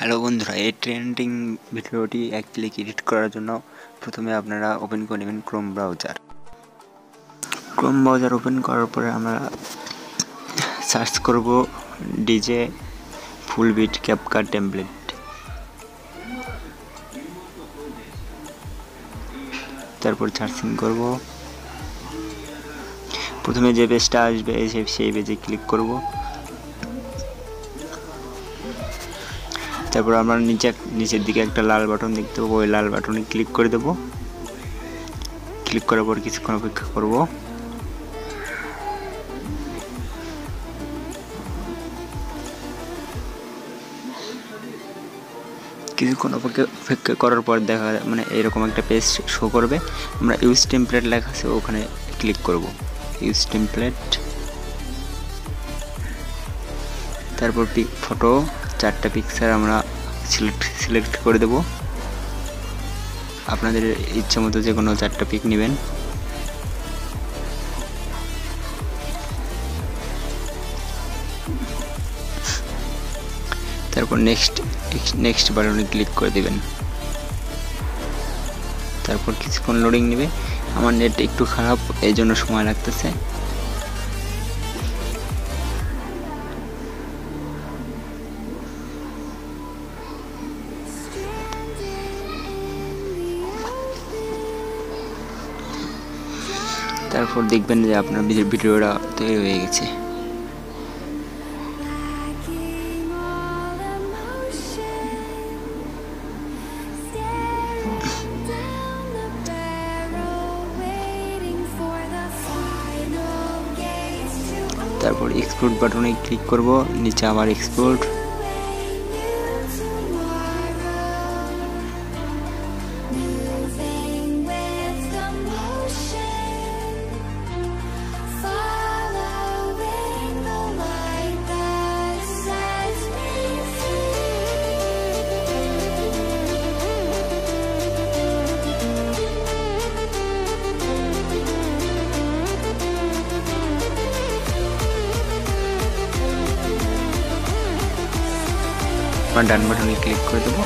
Hello বন্ধুরা, এই trending ভিডিওটি এক ক্লিক এডিট করার জন্য প্রথমে আপনারা ওপেন করে নেবেন ক্রোম ব্রাউজার ওপেন করার পরে আমরা সার্চ করব DJ full beat CapCut template. তারপর সার্চিং করব, প্রথমে যে পেজটা আসবে সেই পেজে ক্লিক করব। তারপর আমরা নিচের দিকে একটা লাল বাটন দেখতে পাবো, ওই লাল বাটনে ক্লিক করে দেব। ক্লিক করার পর কিছুক্ষণ অপেক্ষা করব। কিছুক্ষণ অপেক্ষা করার পর দেখা এরকম একটা পেজ শো করবে। আমরা ইউজ টেমপ্লেট লেখা আছে ওখানে ক্লিক করব, ইউজ টেমপ্লেট। তারপর ফটো 4টা পিকচার আমরা সিলেক্ট করে দেব। আপনাদের ইচ্ছা মতো যে কোনো 4টা পিক নেবেন। তারপর নেক্সট বাটনে ক্লিক করে দেবেন। তারপর কিছুক্ষণ লোডিং নেবে। আমার নেট একটু খারাপ, এই জন্য সময় লাগতেছে। তারপর দেখবেন যে আপনার ভিডিওটা তৈরি হয়ে গেছে। তারপর এক্সপোর্ট বাটনে ক্লিক করব, নিচে আবার এক্সপোর্ট। ডান বাটনে ক্লিক করে দেবো।